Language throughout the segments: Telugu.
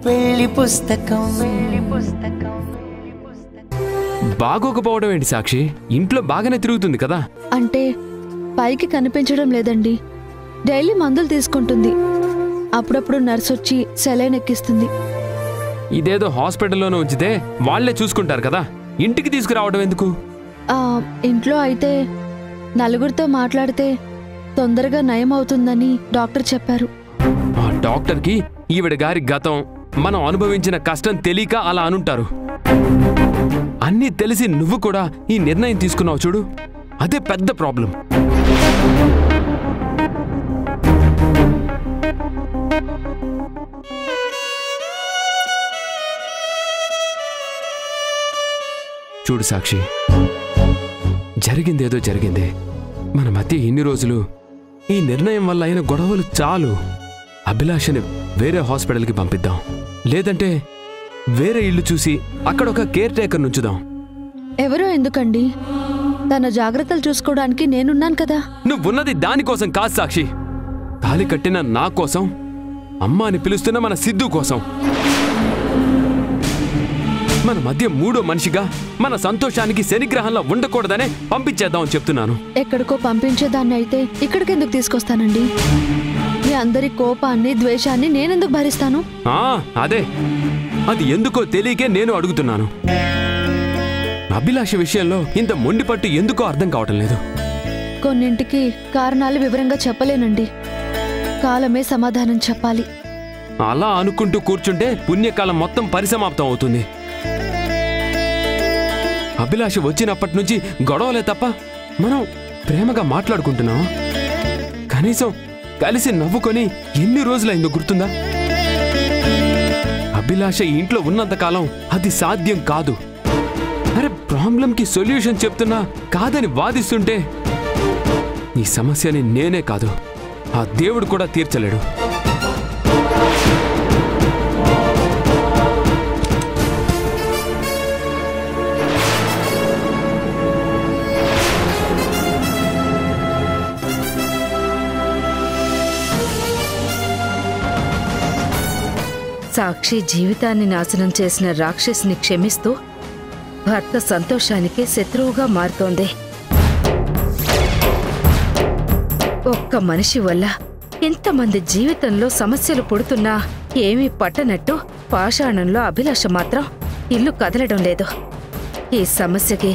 పెళ్లి పుస్తకం బాగోకపోవడం ఏంటి సాక్షి? ఇంట్లో బాగానే తిరుగుతుంది కదా. అంటే పైకి కనిపించడం లేదండి. డైలీ మందులు తీసుకుంటుంది. అప్పుడప్పుడు నర్స్ వచ్చి సెలైన్ ఎక్కిస్తుంది. ఇదేదో హాస్పిటల్లోనే ఉంచితే వాళ్లే చూసుకుంటారు కదా, ఇంటికి తీసుకురావడం ఎందుకు? ఇంట్లో అయితే నలుగురితో మాట్లాడితే తొందరగా నయం అవుతుందని డాక్టర్ చెప్పారు. ఆ డాక్టర్కి ఈవిడ గారి గతం, మనం అనుభవించిన కష్టం తెలియక అలా అనుంటారు. అన్నీ తెలిసి నువ్వు కూడా ఈ నిర్ణయం తీసుకున్నావు చూడు, అదే పెద్ద ప్రాబ్లం. చూడు సాక్షి, జరిగిందేదో జరిగింది. మన మధ్య ఇన్ని రోజులు ఈ నిర్ణయం వల్ల అయిన గొడవలు చాలు. అభిలాషని వేరే హాస్పిటల్కి పంపిద్దాం, లేదంటే వేరే ఇల్లు చూసి అక్కడ ఒక కేర్ టేకర్ నుంచుదాం. ఎవరో ఎందుకండి, తన జాగ్రత్తలు చూసుకోవడానికి నేనున్నాను కదా. నువ్వున్నది దానికోసం కాదు సాక్షి, తాళి కట్టిన నా కోసం, అమ్మ అని పిలుస్తున్న మన సిద్ధు కోసం. మన మధ్య మూడో మనిషిగా మన సంతోషానికి శనిగ్రహంలో ఉండకూడదనే పంపించేద్దామని చెప్తున్నాను. ఎక్కడికో పంపించేదాన్ని అయితే ఇక్కడికి ఎందుకు తీసుకొస్తానండి? మీ అందరి కోపాన్ని, ద్వేషాన్ని నేనెందుకు భరిస్తాను? అదే, అది ఎందుకో తెలియకే నేను అడుగుతున్నాను. అభిలాష విషయంలో ఇంత మొండిపట్టు ఎందుకో అర్థం కావటం లేదు. కొన్నింటికి కారణాలు వివరంగా చెప్పలేనండి, కాలమే సమాధానం చెప్పాలి. అలా అనుకుంటూ కూర్చుంటే పుణ్యకాలం మొత్తం పరిసమాప్తం అవుతుంది. అభిలాష వచ్చినప్పటి నుంచి గొడవలే తప్ప మనం ప్రేమగా మాట్లాడుకుంటున్నాం. కనీసం కలిసి నవ్వుకొని ఎన్ని రోజులైందో గుర్తుందా? అభిలాష ఇంట్లో ఉన్నంతకాలం అది సాధ్యం కాదు. అరే, ప్రాబ్లంకి సొల్యూషన్ చెప్తున్నా కాదని వాదిస్తుంటే ఈ సమస్యని నేనే కాదు, ఆ దేవుడు కూడా తీర్చలేడు. సాక్షి జీవితాన్ని నాశనం చేసిన రాక్షసిని క్షమిస్తూ భర్త సంతోషానికి శత్రువుగా మారుతోంది. ఒక్క మనిషి వల్ల ఇంతమంది జీవితంలో సమస్యలు పుడుతున్నా ఏమీ పట్టనట్టు పాషాణంలో అభిలాష మాత్రం ఇల్లు కదలడం లేదు. ఈ సమస్యకి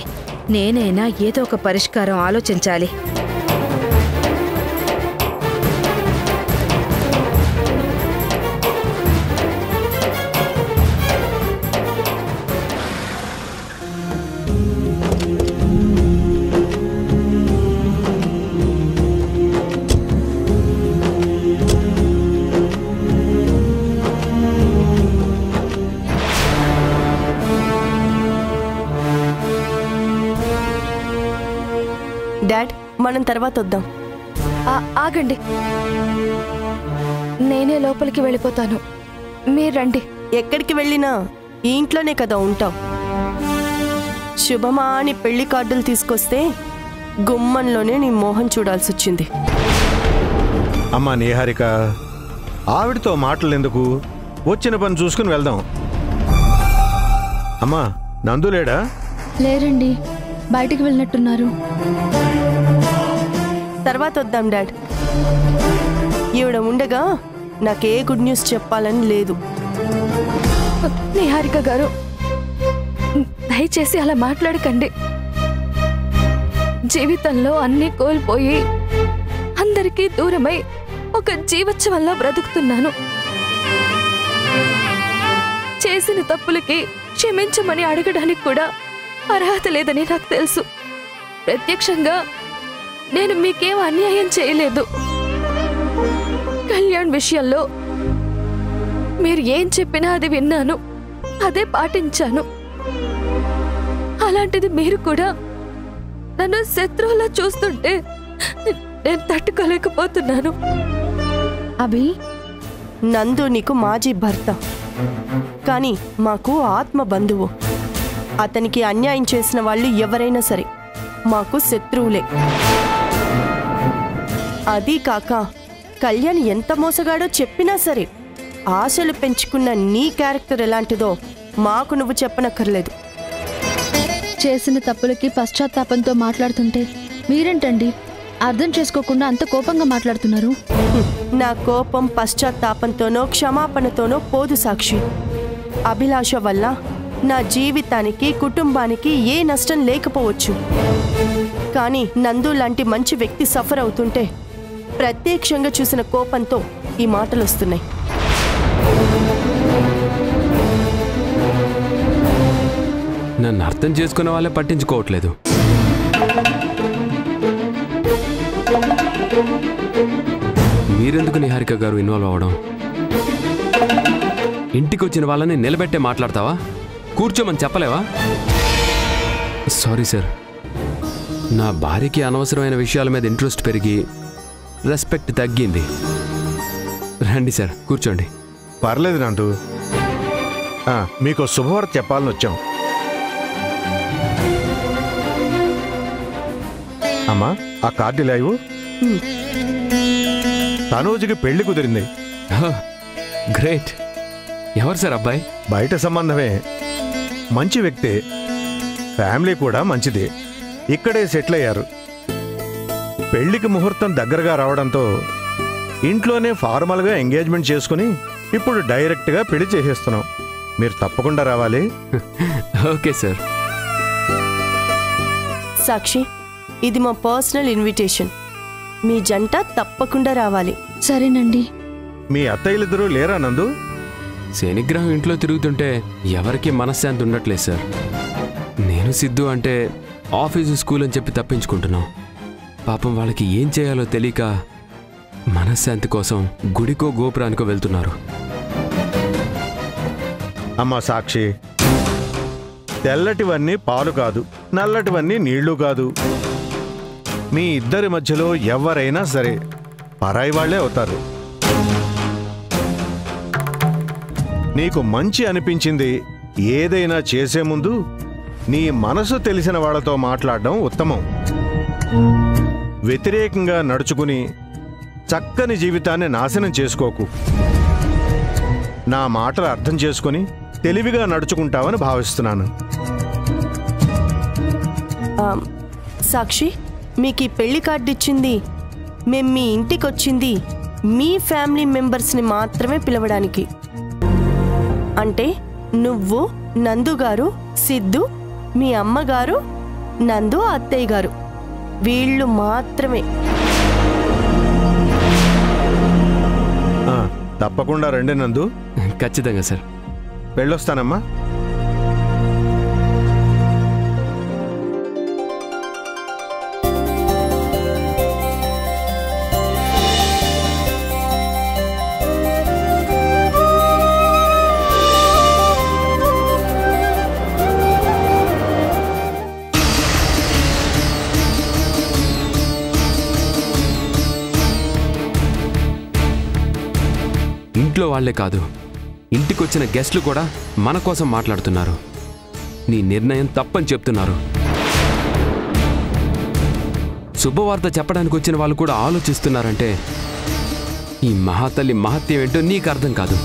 నేనైనా ఏదో ఒక పరిష్కారం ఆలోచించాలి. డాడ్, మనం తర్వాత వద్దాం. ఆగండి, నేనే లోపలికి వెళ్ళిపోతాను, మీరు రండి. ఎక్కడికి వెళ్ళినా ఈ ఇంట్లోనే కదా ఉంటావు. శుభమా అని పెళ్లి కార్డులు తీసుకొస్తే గుమ్మంలోనే నీ మోహన్ చూడాల్సి వచ్చింది. అమ్మా నీహారిక, ఆవిడతో మాటలు ఎందుకు, వచ్చిన పని చూసుకుని వెళ్దాం. అమ్మా నందులేడా? లేరండి, బయటికి వెళ్ళినట్టున్నారు. తర్వాత వద్దాం డాడ్. ఈవిడ ఉండగా నాకే గుడ్ న్యూస్ చెప్పాలని లేదు. నిహారిక గారు, దయచేసి అలా మాట్లాడకండి. జీవితంలో అన్నీ కోల్పోయి అందరికీ దూరమై ఒక జీవోత్సవంలా బ్రతుకుతున్నాను. చేసిన తప్పులకి క్షమించమని అడగడానికి కూడా అర్హత లేదని నాకు తెలుసు. ప్రత్యక్షంగా నేను మీకేం అన్యాయం చేయలేదు. కళ్యాణ్ విషయంలో మీరు ఏం చెప్పినా అది విన్నాను, అదే పాటించాను. అలాంటిది మీరు కూడా నన్ను శత్రువులా చూస్తుంటే నేను తట్టుకోలేకపోతున్నాను. అభి, నందు నీకు మాజీ భర్త, కానీ మాకు ఆత్మ బంధువు. అతనికి అన్యాయం చేసిన వాళ్ళు ఎవరైనా సరే మాకు శత్రువులే. అదీ కాక కళ్యాణ్ ఎంత మోసగాడో చెప్పినా సరే ఆశలు పెంచుకున్న నీ క్యారెక్టర్ ఎలాంటిదో మాకు నువ్వు చెప్పనక్కర్లేదు. చేసిన తప్పులకి పశ్చాత్తాపంతో మాట్లాడుతుంటే మీరేంటండి అర్థం చేసుకోకుండా అంత కోపంగా మాట్లాడుతున్నారు? నా కోపం పశ్చాత్తాపంతోనో క్షమాపణతోనో పోదు సాక్షి. అభిలాష వల్ల నా జీవితానికి కుటుంబానికి ఏ నష్టం లేకపోవచ్చు, కానీ నందు లాంటి మంచి వ్యక్తి సఫర్ అవుతుంటే ప్రత్యక్షంగా చూసిన కోపంతో ఈ మాటలు వస్తున్నాయి. నన్ను అర్థం చేసుకునే వాళ్ళే పట్టించుకోవట్లేదు. మీరెందుకు నిహారిక గారు ఇన్వాల్వ్ అవ్వడం? ఇంటికి వచ్చిన వాళ్ళని నిలబెట్టే మాట్లాడతావా? కూర్చోమని చెప్పలేవా? సారీ సార్, నా భార్యకి అనవసరమైన విషయాల మీద ఇంట్రెస్ట్ పెరిగి రెస్పెక్ట్ తగ్గింది. రండి సార్, కూర్చోండి. పర్లేదు నందు, మీకు శుభవార్త చెప్పాలని వచ్చాం. అమ్మా, ఆ కార్డు ఇలా ఇవ్వు. తనూజుకి పెళ్లి కుదిరింది. గ్రేట్. ఎవరు సార్ అబ్బాయి? బయట సంబంధమే, మంచి వ్యక్తే, ఫ్యామిలీ కూడా మంచిదే. ఇక్కడే సెటిల్ అయ్యారు. పెళ్లికి ముహూర్తం దగ్గరగా రావడంతో ఇంట్లోనే ఫార్మల్గా ఎంగేజ్మెంట్ చేసుకుని ఇప్పుడు డైరెక్ట్గా పెళ్లి చేసేస్తున్నాం. మీరు తప్పకుండా రావాలి. Okay sir. సాక్షి, ఇది మా పర్సనల్ ఇన్విటేషన్. మీ జంట తప్పకుండా రావాలి. సరేనండి. మీ అత్తయ్యలిద్దరూ లేరా నందు? శనిగ్రహం ఇంట్లో తిరుగుతుంటే ఎవరికి మనశ్శాంతి ఉండట్లేదు సార్. నేను సిద్ధు అంటే ఆఫీసు స్కూల్ అని చెప్పి తప్పించుకుంటున్నాం. పాపం వాళ్ళకి ఏం చేయాలో తెలియక మనశ్శాంతి కోసం గుడికో గోపురానికో వెళ్తున్నారు. అమ్మా సాక్షి, తెల్లటివన్నీ పాలు కాదు, నల్లటివన్నీ నీళ్లు కాదు. మీ ఇద్దరి మధ్యలో ఎవరైనా సరే పరాయి వాళ్లే అవుతారు. నీకు మంచి అనిపించింది ఏదైనా చేసే ముందు నీ మనసు తెలిసిన వాళ్లతో మాట్లాడడం ఉత్తమం. వ్యతిరేకంగా నడుచుకుని చక్కని జీవితాన్ని నాశనం చేసుకోకు. నా మాటలు అర్థం చేసుకుని తెలివిగా నడుచుకుంటావని భావిస్తున్నాను. సాక్షి, మీకు ఈ పెళ్లి కార్డు ఇచ్చింది మేం మీ ఇంటికి వచ్చింది మీ ఫ్యామిలీ మెంబర్స్ని మాత్రమే పిలవడానికి. అంటే నువ్వు, నందు గారు, సిద్ధు, మీ అమ్మగారు, నందు అత్తయ్య గారు, వీళ్ళు మాత్రమే. తప్పకుండా రండి నందు. ఖచ్చితంగా సార్. వెళ్ళొస్తానమ్మా. ఇంట్లో వాళ్లే కాదు, ఇంటికొచ్చిన గెస్ట్లు కూడా మన కోసం మాట్లాడుతున్నారు. నీ నిర్ణయం తప్పని చెప్తున్నారు. శుభవార్త చెప్పడానికి వచ్చిన వాళ్ళు కూడా ఆలోచిస్తున్నారంటే ఈ మహాతల్లి మహత్యం ఏంటో నీకు అర్థం కాదు.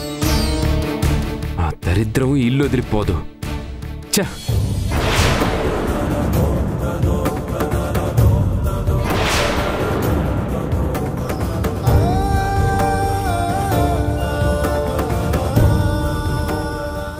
ఆ దరిద్రం ఇల్లు వదిలిపోదు. ఛ!